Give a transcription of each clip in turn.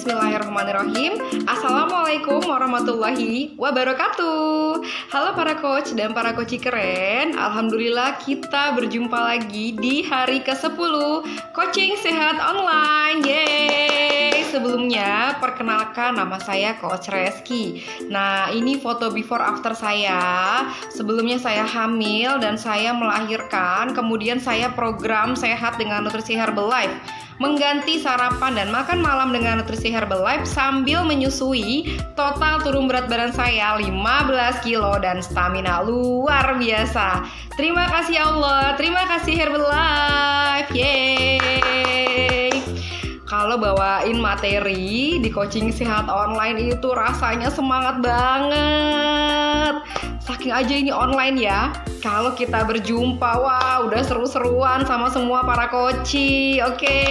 Bismillahirrahmanirrahim. Assalamualaikum warahmatullahi wabarakatuh. Halo para coach dan para coach keren. Alhamdulillah kita berjumpa lagi di hari ke-10 Coaching Sehat Online. Yeay. Sebelumnya perkenalkan, nama saya Coach Reski. Nah, ini foto before after saya. Sebelumnya saya hamil dan saya melahirkan. Kemudian saya program sehat dengan nutrisi Herbalife, mengganti sarapan dan makan malam dengan nutrisi Herbalife sambil menyusui. Total turun berat badan saya 15 kilo dan stamina luar biasa. Terima kasih Allah, terima kasih Herbalife. Yeay. Kalau bawain materi di coaching sehat online itu rasanya semangat banget. Saking aja ini online ya. Kalau kita berjumpa, wah udah seru-seruan sama semua para coach. Oke.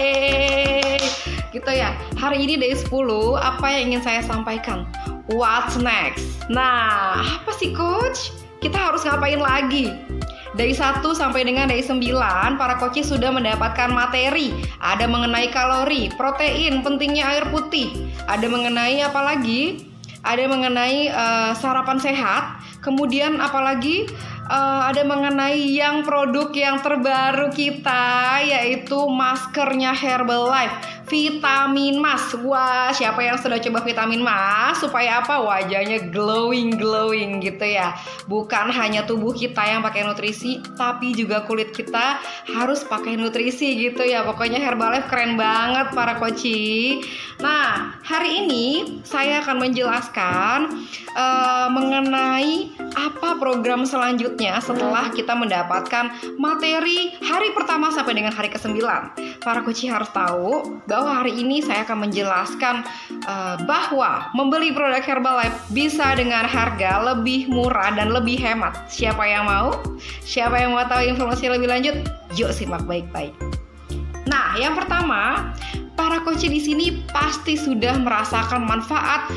Gitu ya. Hari ini day 10, apa yang ingin saya sampaikan? What's next? Nah, apa sih coach? Kita harus ngapain lagi? Dari 1 sampai dengan dari 9, para coach sudah mendapatkan materi. Ada mengenai kalori, protein, pentingnya air putih. Ada mengenai apa lagi? Ada mengenai sarapan sehat. Kemudian apalagi ada mengenai yang produk yang terbaru kita, yaitu maskernya Herbalife, vitamin mas. Wah, siapa yang sudah coba vitamin mas? Supaya apa? Wajahnya glowing gitu ya. Bukan hanya tubuh kita yang pakai nutrisi, tapi juga kulit kita harus pakai nutrisi gitu ya. Pokoknya Herbalife keren banget para coach. Nah, hari ini saya akan menjelaskan mengenai apa program selanjutnya setelah kita mendapatkan materi hari pertama sampai dengan hari ke-9. Para coach harus tahu bahwa hari ini saya akan menjelaskan bahwa membeli produk Herbalife bisa dengan harga lebih murah dan lebih hemat. Siapa yang mau? Siapa yang mau tahu informasi lebih lanjut? Yuk simak baik-baik. Nah, yang pertama, para coach di sini pasti sudah merasakan manfaat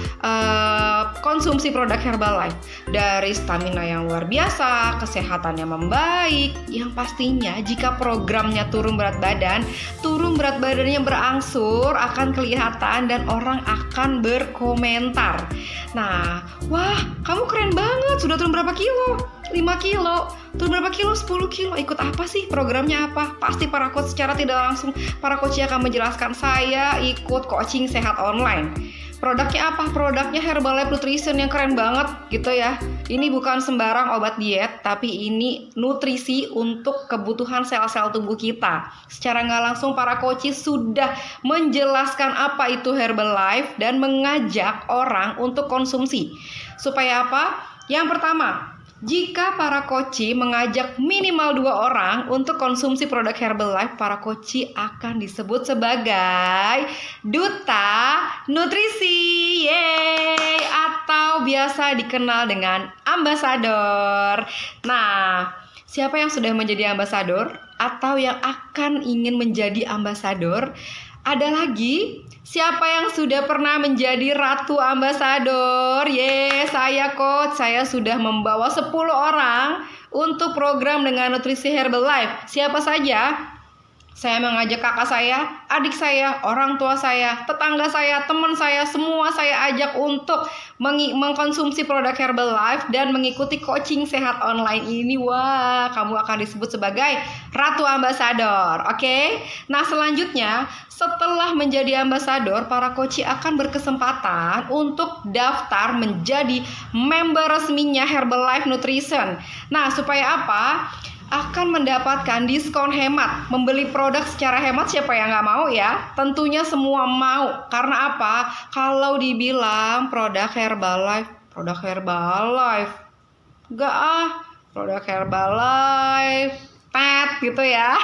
konsumsi produk Herbalife. Dari stamina yang luar biasa, kesehatan yang membaik. Yang pastinya jika programnya turun berat badannya berangsur akan kelihatan dan orang akan berkomentar. Nah, wah kamu keren banget, sudah turun berapa kilo? 5 kilo, turun berapa kilo? 10 kilo. Ikut apa sih? Programnya apa? Pasti para coach secara tidak langsung para coach akan menjelaskan, saya ikut coaching sehat online. Produknya apa? Produknya Herbalife Nutrition yang keren banget gitu ya. Ini bukan sembarang obat diet, tapi ini nutrisi untuk kebutuhan sel-sel tubuh kita. Secara nggak langsung para coach sudah menjelaskan apa itu Herbalife dan mengajak orang untuk konsumsi. Supaya apa? Yang pertama, jika para coach mengajak minimal 2 orang untuk konsumsi produk Herbalife, para coach akan disebut sebagai duta nutrisi. Yeay! Atau biasa dikenal dengan ambasador. Nah, siapa yang sudah menjadi ambasador atau yang akan ingin menjadi ambasador? Ada lagi, siapa yang sudah pernah menjadi ratu ambasador? Saya coach, saya sudah membawa 10 orang untuk program dengan nutrisi Herbalife. Siapa saja? Saya mengajak kakak saya, adik saya, orang tua saya, tetangga saya, teman saya, semua saya ajak untuk mengkonsumsi produk Herbalife dan mengikuti coaching sehat online ini. Wah, kamu akan disebut sebagai Ratu Ambasador. Oke? Nah, selanjutnya setelah menjadi ambasador, para coach akan berkesempatan untuk daftar menjadi member resminya Herbalife Nutrition. Nah, supaya apa? Akan mendapatkan diskon hemat. Membeli produk secara hemat, siapa yang nggak mau ya? Tentunya semua mau. Karena apa? Kalau dibilang produk Herbalife, produk Herbalife gitu ya.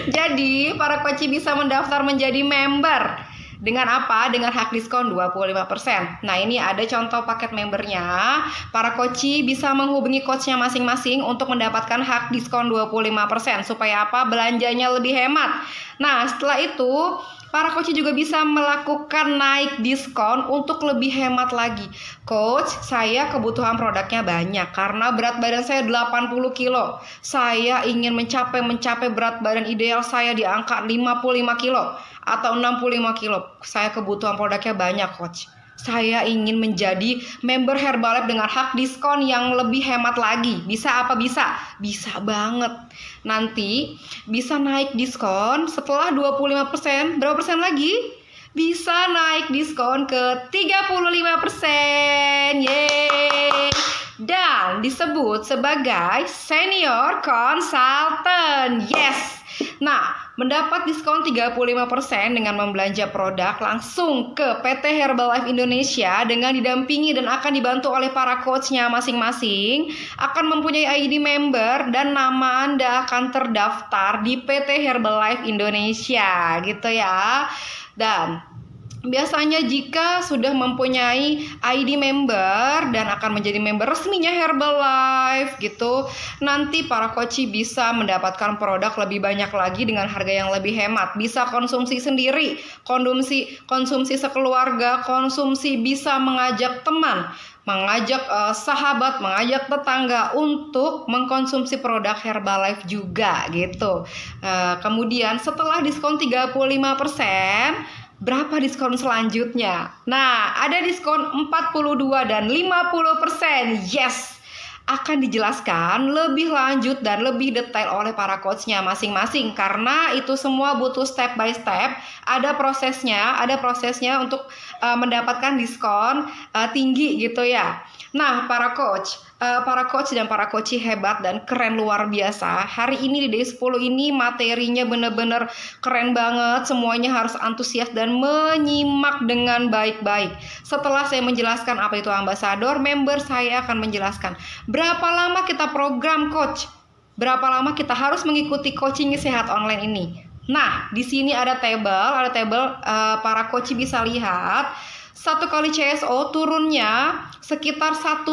Jadi para coach bisa mendaftar menjadi member. Dengan apa? Dengan hak diskon 25%. Nah, ini ada contoh paket membernya. Para coach bisa menghubungi coachnya masing-masing untuk mendapatkan hak diskon 25%. Supaya apa? Belanjanya lebih hemat. Nah, setelah itu para coach juga bisa melakukan naik diskon untuk lebih hemat lagi. Coach, saya kebutuhan produknya banyak karena berat badan saya 80 kilo. Saya ingin mencapai berat badan ideal saya di angka 55 kilo atau 65 kilo. Saya kebutuhan produknya banyak, coach. Saya ingin menjadi member Herbalife dengan hak diskon yang lebih hemat lagi. Bisa apa bisa? Bisa banget. Nanti bisa naik diskon setelah 25%. Berapa persen lagi? Bisa naik diskon ke 35%. Yeay! Dan disebut sebagai senior consultant. Yes! Nah, mendapat diskon 35% dengan membelanja produk langsung ke PT Herbalife Indonesia dengan didampingi dan akan dibantu oleh para coachnya masing-masing, akan mempunyai ID member dan nama Anda akan terdaftar di PT Herbalife Indonesia gitu ya. Dan biasanya jika sudah mempunyai ID member dan akan menjadi member resminya Herbalife gitu, nanti para coach bisa mendapatkan produk lebih banyak lagi dengan harga yang lebih hemat. Bisa konsumsi sendiri, konsumsi sekeluarga, konsumsi bisa mengajak teman, mengajak sahabat, mengajak tetangga untuk mengkonsumsi produk Herbalife juga gitu. Kemudian setelah diskon 35%, berapa diskon selanjutnya? Nah, ada diskon 42 dan 50%. Yes! Akan dijelaskan lebih lanjut dan lebih detail oleh para coachnya masing-masing. Karena itu semua butuh step by step. Ada prosesnya untuk mendapatkan diskon tinggi gitu ya. Nah, para coach dan para coach hebat dan keren luar biasa. Hari ini di Day 10 ini materinya bener-bener keren banget. Semuanya harus antusias dan menyimak dengan baik-baik. Setelah saya menjelaskan apa itu ambasador, member saya akan menjelaskan berapa lama kita program coach, berapa lama kita harus mengikuti coaching sehat online ini. Nah, di sini ada table para coach bisa lihat. 1 kali CSO turunnya sekitar 1-4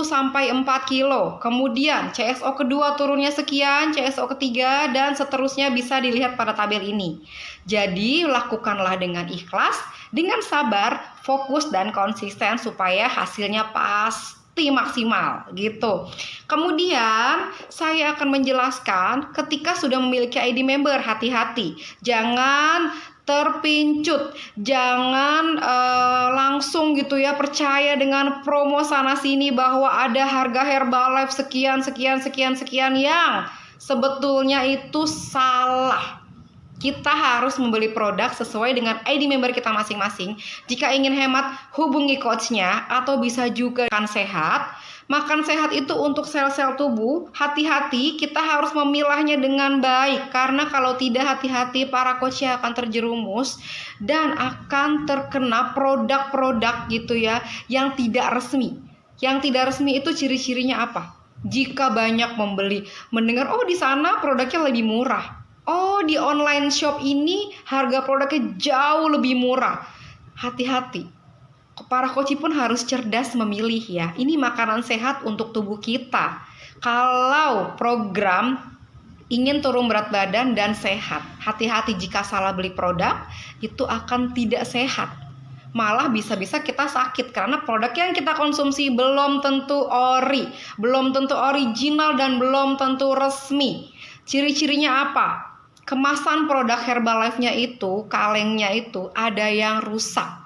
kilo. Kemudian CSO kedua turunnya sekian, CSO ketiga dan seterusnya bisa dilihat pada tabel ini. Jadi lakukanlah dengan ikhlas, dengan sabar, fokus dan konsisten supaya hasilnya pasti maksimal gitu. Kemudian saya akan menjelaskan ketika sudah memiliki ID member, hati-hati. Jangan terpincut, jangan langsung gitu ya percaya dengan promo sana sini bahwa ada harga Herbalife sekian yang sebetulnya itu salah. Kita harus membeli produk sesuai dengan ID member kita masing-masing. Jika ingin hemat, hubungi coachnya atau bisa juga makan sehat. Makan sehat itu untuk sel-sel tubuh. Hati-hati, kita harus memilahnya dengan baik. Karena kalau tidak hati-hati, para coachnya akan terjerumus dan akan terkena produk-produk gitu ya yang tidak resmi. Yang tidak resmi itu ciri-cirinya apa? Jika banyak membeli, mendengar oh di sana produknya lebih murah. Oh di online shop ini harga produknya jauh lebih murah. Hati-hati. Para coach pun harus cerdas memilih ya. Ini makanan sehat untuk tubuh kita. Kalau program ingin turun berat badan dan sehat, hati-hati jika salah beli produk, itu akan tidak sehat. Malah bisa-bisa kita sakit karena produk yang kita konsumsi belum tentu ori, belum tentu original dan belum tentu resmi. Ciri-cirinya apa? Kemasan produk Herbalife-nya itu, kalengnya itu ada yang rusak.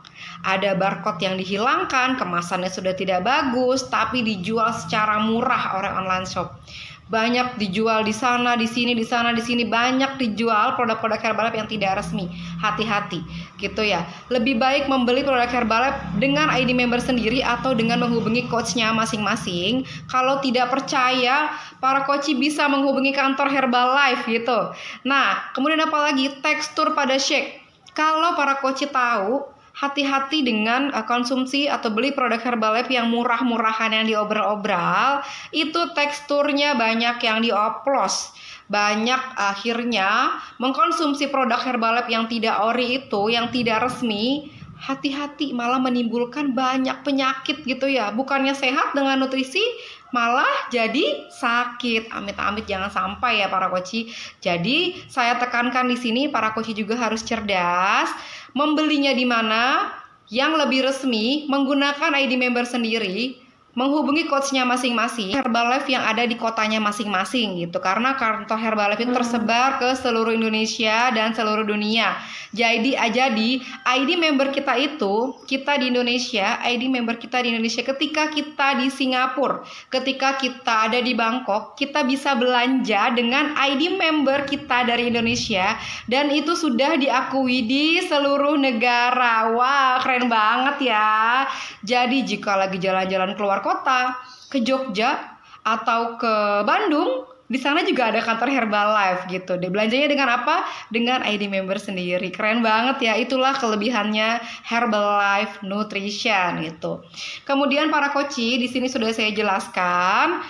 Ada barcode yang dihilangkan, kemasannya sudah tidak bagus, tapi dijual secara murah oleh online shop. Banyak dijual di sana, di sini, banyak dijual produk-produk Herbalife yang tidak resmi. Hati-hati, gitu ya. Lebih baik membeli produk Herbalife dengan ID member sendiri atau dengan menghubungi coachnya masing-masing. Kalau tidak percaya, para coach bisa menghubungi kantor Herbalife gitu. Nah, kemudian apa lagi? Tekstur pada shake. Kalau para coach tahu, hati-hati dengan konsumsi atau beli produk Herbalife yang murah-murahan yang diobral-obral. Itu teksturnya banyak yang dioplos. Banyak akhirnya mengkonsumsi produk Herbalife yang tidak ori itu, yang tidak resmi. Hati-hati malah menimbulkan banyak penyakit gitu ya. Bukannya sehat dengan nutrisi, malah jadi sakit. Amit-amit jangan sampai ya para koci. Jadi saya tekankan di sini para koci juga harus cerdas. Membelinya di mana? Yang lebih resmi, menggunakan ID member sendiri, menghubungi coachnya masing-masing, Herbalife yang ada di kotanya masing-masing gitu. Karena kantor Herbalife itu tersebar ke seluruh Indonesia dan seluruh dunia. Jadi ID member kita itu, kita di Indonesia, ID member kita di Indonesia ketika kita di Singapura, ketika kita ada di Bangkok, kita bisa belanja dengan ID member kita dari Indonesia dan itu sudah diakui di seluruh negara. Wah, keren banget ya. Jadi jika lagi jalan-jalan keluar kota, ke Jogja atau ke Bandung, di sana juga ada kantor Herbalife gitu. Dia belanjanya dengan apa? Dengan ID member sendiri. Keren banget ya. Itulah kelebihannya Herbalife Nutrition gitu. Kemudian para koci, di sini sudah saya jelaskan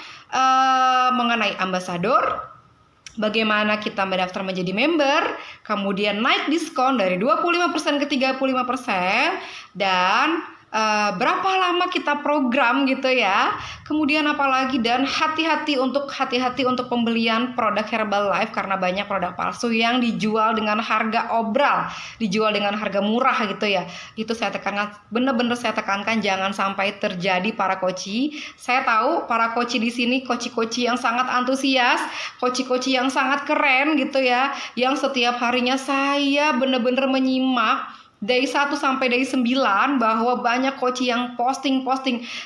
mengenai ambasador. Bagaimana kita mendaftar menjadi member, kemudian naik diskon dari 25% ke 35%, dan berapa lama kita program gitu ya. Kemudian apalagi, dan hati-hati untuk pembelian produk Herbalife karena banyak produk palsu yang dijual dengan harga obral, dijual dengan harga murah gitu ya. Itu saya tekankan, bener-bener saya tekankan jangan sampai terjadi para koci. Saya tahu para koci di sini koci-koci yang sangat antusias, koci-koci yang sangat keren gitu ya, yang setiap harinya saya bener-bener menyimak dari 1 sampai dari 9 bahwa banyak koci yang posting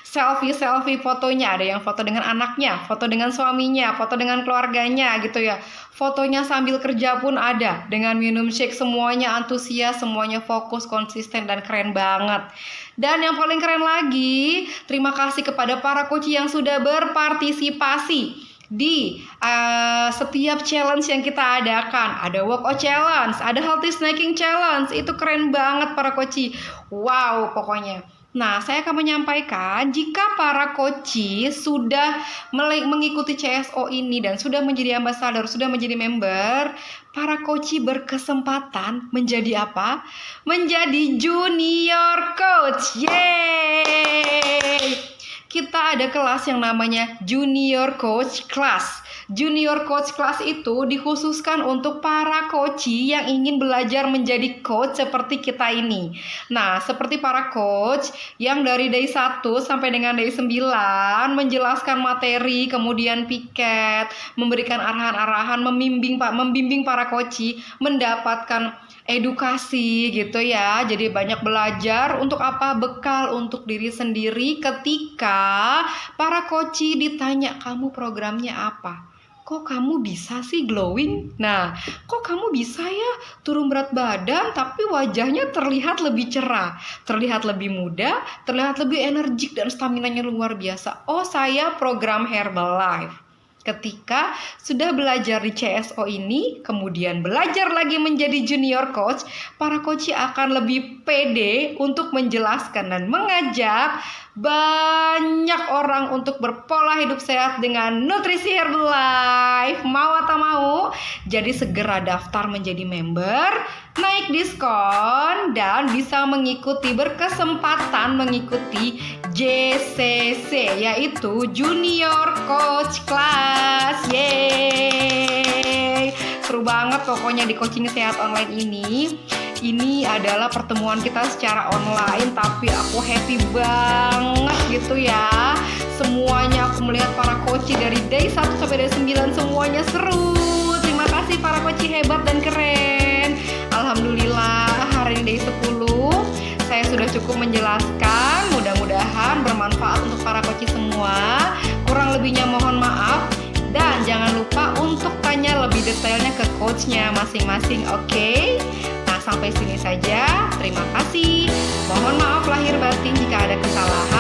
selfie fotonya. Ada yang foto dengan anaknya, foto dengan suaminya, foto dengan keluarganya gitu ya. Fotonya sambil kerja pun ada, dengan minum shake. Semuanya antusias, semuanya fokus, konsisten, dan keren banget. Dan yang paling keren lagi, terima kasih kepada para koci yang sudah berpartisipasi di setiap challenge yang kita adakan. Ada workout challenge, ada healthy snacking challenge. Itu keren banget para koci. Wow, pokoknya. Nah, saya akan menyampaikan jika para koci sudah mengikuti CSO ini dan sudah menjadi ambassador, sudah menjadi member, para koci berkesempatan menjadi apa? Menjadi junior coach. Yeay! Kita ada kelas yang namanya Junior Coach Class. Junior Coach Class itu dikhususkan untuk para coach yang ingin belajar menjadi coach seperti kita ini. Nah, seperti para coach yang dari day 1 sampai dengan day 9 menjelaskan materi, kemudian piket, memberikan arahan-arahan, membimbing para coach mendapatkan edukasi gitu ya. Jadi banyak belajar untuk apa? Bekal untuk diri sendiri ketika para coach ditanya, kamu programnya apa? Kok kamu bisa sih glowing? Nah, kok kamu bisa ya turun berat badan tapi wajahnya terlihat lebih cerah, terlihat lebih muda, terlihat lebih energik dan staminanya luar biasa? Oh, saya program Herbalife. Ketika sudah belajar di CSO ini, kemudian belajar lagi menjadi junior coach, para coach akan lebih pede untuk menjelaskan dan mengajak banyak orang untuk berpola hidup sehat dengan nutrisi Herbalife. Mau atau mau? Jadi segera daftar menjadi member, naik diskon, dan bisa berkesempatan mengikuti JCC, yaitu Junior Coach Class. Yeay! Seru banget pokoknya di coaching sehat online ini. Ini adalah pertemuan kita secara online, tapi aku happy banget gitu ya. Semuanya aku melihat para coach dari day 1 sampai day 9 semuanya seru. Terima kasih para coach hebat dan keren. Alhamdulillah hari ini day 10 saya sudah cukup menjelaskan. Mudah-mudahan bermanfaat untuk para coach semua. Kurang lebihnya mohon maaf. Dan jangan lupa untuk tanya lebih detailnya ke coachnya masing-masing, oke? Nah, sampai sini saja. Terima kasih. Mohon maaf lahir batin jika ada kesalahan.